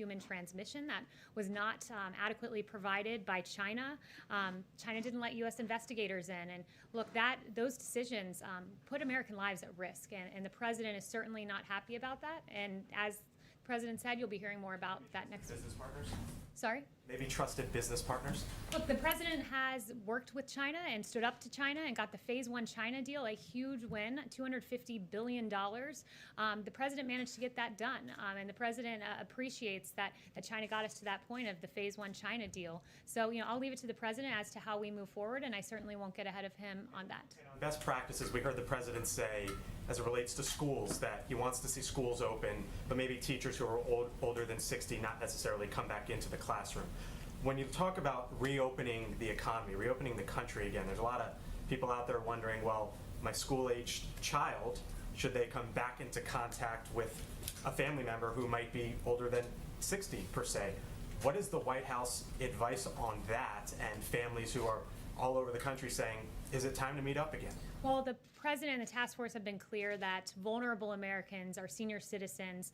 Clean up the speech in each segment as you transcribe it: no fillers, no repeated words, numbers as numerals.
human transmission that was not adequately provided by China. China didn't let U.S. investigators in. And look, those decisions put American lives at risk. And the president is certainly not happy about that. And as the president said, you'll be hearing more about that next week. Business partners? Sorry? Maybe trusted business partners? Look, the president has worked with China and stood up to China and got the Phase 1 China deal, a huge win, $250 billion. The president managed to get that done, and the president appreciates that China got us to that point of the Phase 1 China deal. So, I'll leave it to the president as to how we move forward, and I certainly won't get ahead of him on that. Best practices, we heard the president say, as it relates to schools, that he wants to see schools open, but maybe teachers who are older than 60 not necessarily come back into the classroom. When you talk about reopening the economy, reopening the country again, there's a lot of people out there wondering, well, my school-aged child, should they come back into contact with a family member who might be older than 60 per se? What is the White House advice on that and families who are all over the country saying, is it time to meet up again? Well, the president and the task force have been clear that vulnerable Americans, our senior citizens,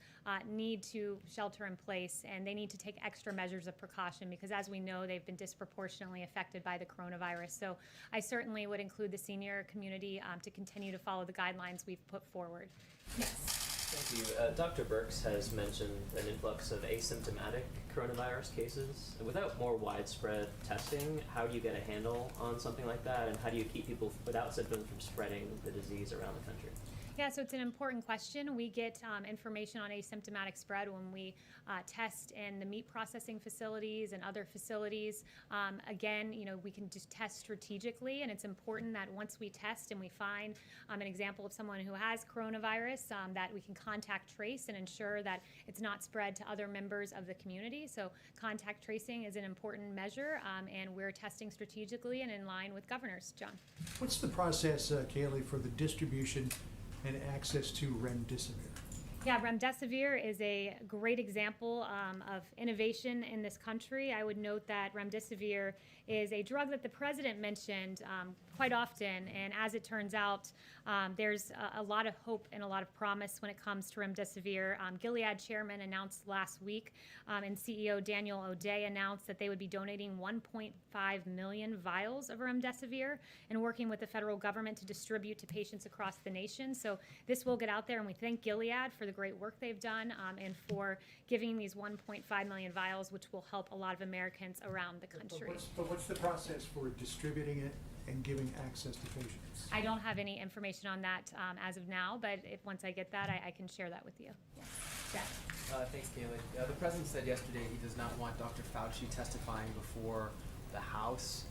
need to shelter in place, and they need to take extra measures of precaution because, as we know, they've been disproportionately affected by the coronavirus. So I certainly would include the senior community to continue to follow the guidelines we've put forward. Yes. Thank you. Dr. Birx has mentioned an influx of asymptomatic coronavirus cases. Without more widespread testing, how do you get a handle on something like that, and how do you keep people without symptoms from spreading the disease around the country? Yeah, so it's an important question. We get information on asymptomatic spread when we test in the meat processing facilities and other facilities. Again, we can just test strategically, and it's important that once we test and we find an example of someone who has coronavirus, that we can contact trace and ensure that it's not spread to other members of the community. So contact tracing is an important measure, and we're testing strategically and in line with governors. John. What's the process, Kayleigh, for the distribution and access to remdesivir? Yeah, remdesivir is a great example of innovation in this country. I would note that remdesivir is a drug that the president mentioned quite often, and as it turns out, there's a lot of hope and a lot of promise when it comes to remdesivir. Gilead chairman announced last week, and CEO Daniel O'Day announced that they would be donating 1.5 million vials of remdesivir and working with the federal government to distribute to patients across the nation. So this will get out there, and we thank Gilead for the great work they've done and for giving these 1.5 million vials, which will help a lot of Americans around the country. But what's the process for distributing it and giving access to patients? I don't have any information on that as of now, but once I get that, I can share that with you. Yes. Jack. Thanks, Kayleigh. The president said yesterday he does not want Dr. Fauci testifying before the House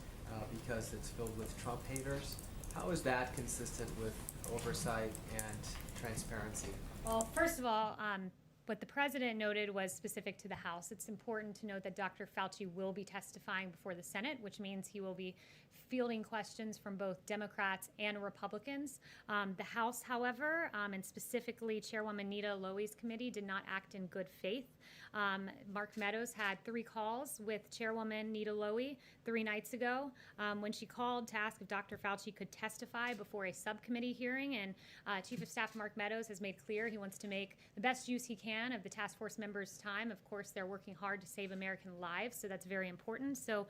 because it's filled with Trump haters. How is that consistent with oversight and transparency? Well, first of all, what the president noted was specific to the House. It's important to note that Dr. Fauci will be testifying before the Senate, which means he will be fielding questions from both Democrats and Republicans. The House, however, and specifically Chairwoman Nita Lowey's committee, did not act in good faith. Mark Meadows had 3 calls with Chairwoman Nita Lowey 3 nights ago when she called to ask if Dr. Fauci could testify before a subcommittee hearing. And Chief of Staff Mark Meadows has made clear he wants to make the best use he can of the task force members' time. Of course, they're working hard to save American lives, so that's very important. So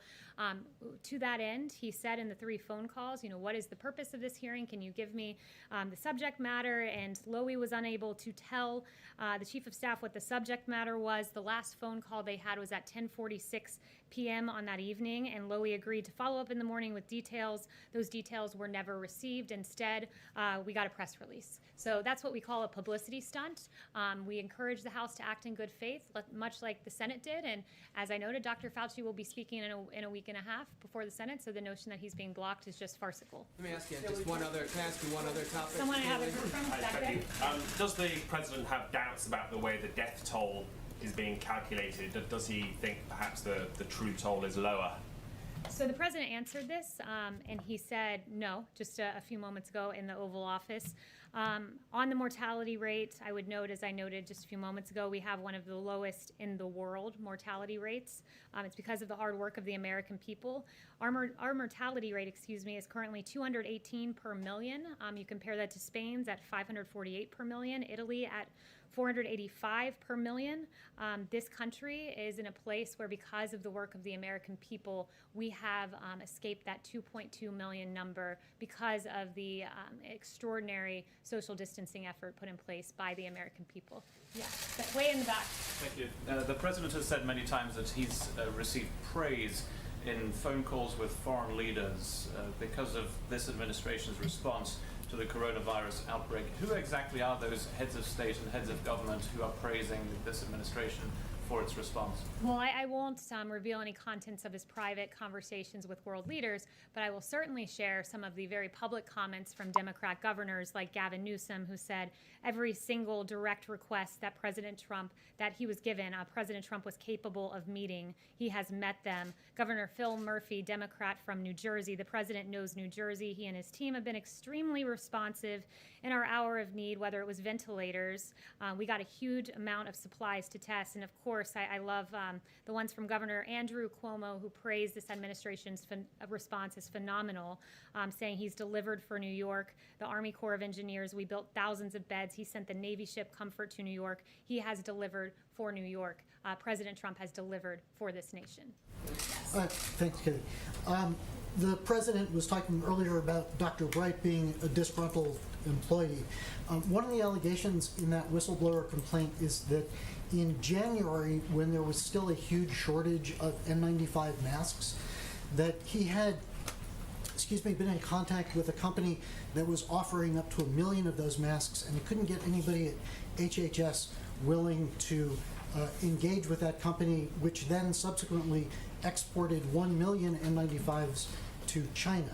to that end, he said in the 3 phone calls, what is the purpose of this hearing? Can you give me the subject matter? And Lowey was unable to tell the Chief of Staff what the subject matter was. The last phone call they had was at 10:46 p.m. on that evening, and Lowey agreed to follow up in the morning with details. Those details were never received. Instead, we got a press release. So that's what we call a publicity stunt. We encourage the House to act in good faith, much like the Senate did. And as I noted, Dr. Fauci will be speaking in a week and a half before the Senate, so the notion that he's being blocked is just farcical. Let me ask you just one other. Can I ask you one other topic? Someone I haven't heard from back there. Does the president have doubts about the way the death toll is being calculated? Does he think perhaps the true toll is lower? So the president answered this, and he said no, just a few moments ago in the Oval Office. On the mortality rate, I would note, as I noted just a few moments ago, we have one of the lowest in the world mortality rates. It's because of the hard work of the American people. Our mortality rate, is currently 218 per million. You compare that to Spain's at 548 per million, Italy at 485 per million. This country is in a place where, because of the work of the American people, we have escaped that 2.2 million number because of the extraordinary social distancing effort put in place by the American people. Yeah, but way in the back. Thank you. The President has said many times that he's received praise in phone calls with foreign leaders because of this administration's response to the coronavirus outbreak. Who exactly are those heads of state and heads of government who are praising this administration for its response? Well, I won't reveal any contents of his private conversations with world leaders, but I will certainly share some of the very public comments from Democrat governors like Gavin Newsom, who said every single direct request that that he was given, President Trump was capable of meeting. He has met them. Governor Phil Murphy, Democrat from New Jersey, the president knows New Jersey. He and his team have been extremely responsive in our hour of need, whether it was ventilators. We got a huge amount of supplies to test, and of course, I love the ones from Governor Andrew Cuomo, who praised this administration's response as phenomenal, saying he's delivered for New York. The Army Corps of Engineers, we built thousands of beds. He sent the Navy ship Comfort to New York. He has delivered for New York. President Trump has delivered for this nation. Thanks, Kitty. The president was talking earlier about Dr. Bright being a disgruntled employee. One of the allegations in that whistleblower complaint is that in January, when there was still a huge shortage of N95 masks, that he had, been in contact with a company that was offering up to 1 million of those masks, and he couldn't get anybody at HHS willing to engage with that company, which then subsequently exported 1 million N95s to China.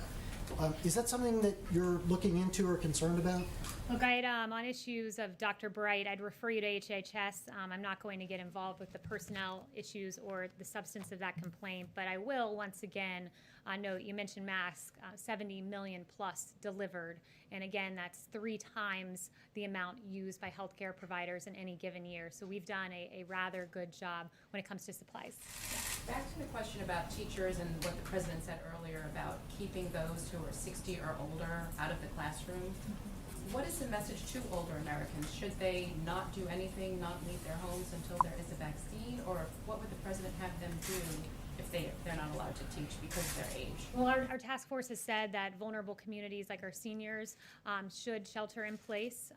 Is that something that you're looking into or concerned about? Look, on issues of Dr. Bright, I'd refer you to HHS. I'm not going to get involved with the personnel issues or the substance of that complaint, but I will once again note, you mentioned masks, 70 million plus delivered, and again, that's 3 times the amount used by healthcare providers in any given year. So we've done a rather good job when it comes to supplies. Back to the question about teachers and what the president said earlier about keeping those who are 60 or older out of the classroom. What is the message to older Americans? Should they not do anything, not leave their homes until there is a vaccine? Or what would the president have them do if they're not allowed to teach because of their age? Well, our task force has said that vulnerable communities like our seniors should shelter in place.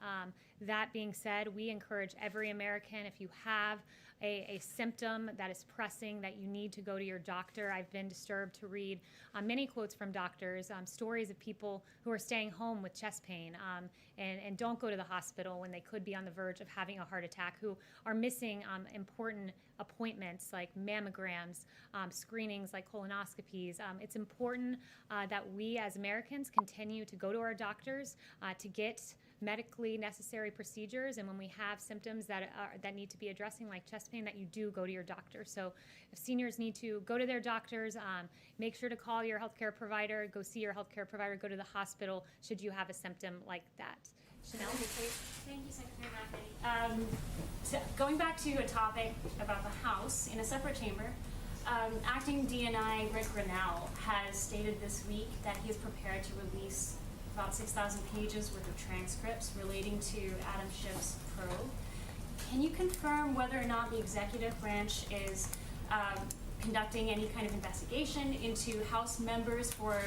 That being said, we encourage every American, if you have a symptom that is pressing, that you need to go to your doctor. I've been disturbed to read many quotes from doctors, stories of people who are staying home with chest pain and don't go to the hospital when they could be on the verge of having a heart attack, who are missing important appointments like mammograms, screenings like colonoscopies. It's important that we as Americans continue to go to our doctors to get medically necessary procedures, and when we have symptoms that need to be addressing, like chest pain, that you do go to your doctor. So if seniors need to go to their doctors, make sure to call your healthcare provider, go see your healthcare provider, go to the hospital should you have a symptom like that. Chanel? Thank you, Secretary McEnany. Going back to a topic about the House, in a separate chamber, Acting DNI Rick Grinnell has stated this week that he is prepared to release about 6,000 pages worth of transcripts relating to Adam Schiff's probe. Can you confirm whether or not the executive branch is conducting any kind of investigation into House members for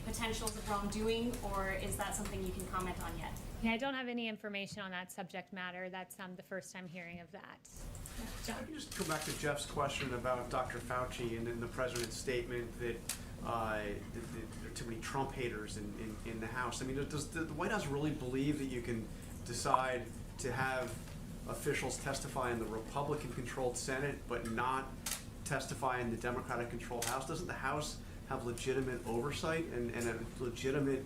potentials of wrongdoing, or is that something you can comment on yet? Yeah, I don't have any information on that subject matter. That's the first time hearing of that. John? I can just go back to Jeff's question about Dr. Fauci and the president's statement that there are too many Trump haters in the House. I mean, does the White House really believe that you can decide to have officials testify in the Republican-controlled Senate but not testify in the Democratic-controlled House? Doesn't the House have legitimate oversight and a legitimate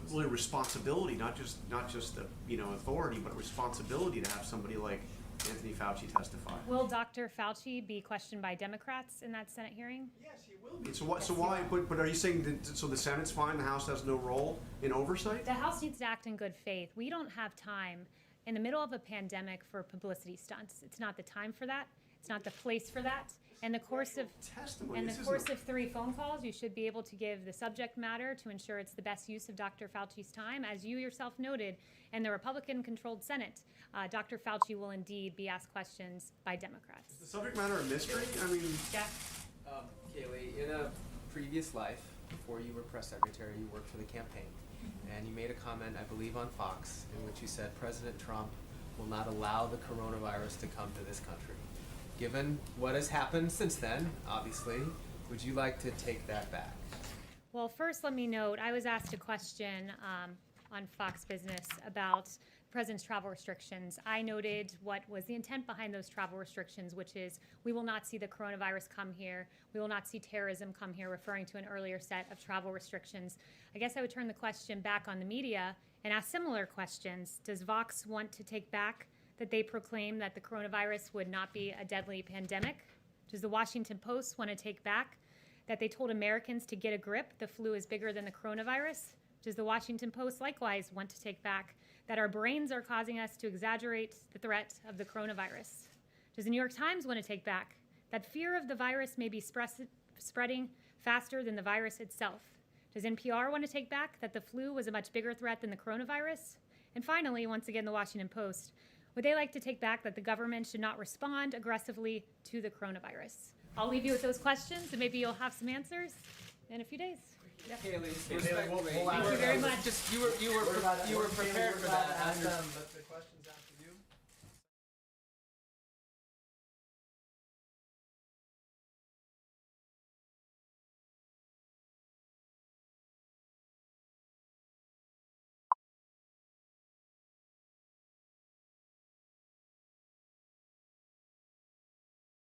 really responsibility, not just authority, but responsibility to have somebody like Anthony Fauci testify? Will Dr. Fauci be questioned by Democrats in that Senate hearing? Yes, he will be. So why? But are you saying that so the Senate's fine, the House has no role in oversight? The House needs to act in good faith. We don't have time in the middle of a pandemic for publicity stunts. It's not the time for that. It's not the place for that. In the course of testimony. in the This isn't course a- of 3 phone calls, you should be able to give the subject matter to ensure it's the best use of Dr. Fauci's time. As you yourself noted, in the Republican-controlled Senate, Dr. Fauci will indeed be asked questions by Democrats. Is the subject matter a mystery? I mean, Jeff? Kayleigh, in a previous life, before you were press secretary, you worked for the campaign, and you made a comment, I believe, on Fox, in which you said President Trump will not allow the coronavirus to come to this country. Given what has happened since then, obviously, would you like to take that back? Well, first, let me note, I was asked a question on Fox Business about the president's travel restrictions. I noted what was the intent behind those travel restrictions, which is we will not see the coronavirus come here. We will not see terrorism come here, referring to an earlier set of travel restrictions. I guess I would turn the question back on the media and ask similar questions. Does Vox want to take back that they proclaimed that the coronavirus would not be a deadly pandemic? Does the Washington Post want to take back that they told Americans to get a grip, the flu is bigger than the coronavirus? Does the Washington Post likewise want to take back that our brains are causing us to exaggerate the threat of the coronavirus? Does the New York Times want to take back that fear of the virus may be spreading faster than the virus itself? Does NPR want to take back that the flu was a much bigger threat than the coronavirus? And finally, once again, the Washington Post, would they like to take back that the government should not respond aggressively to the coronavirus? I'll leave you with those questions, and maybe you'll have some answers in a few days. Yep. Kayleigh, Thank you very much. you were prepared for that. Ask them, but the questions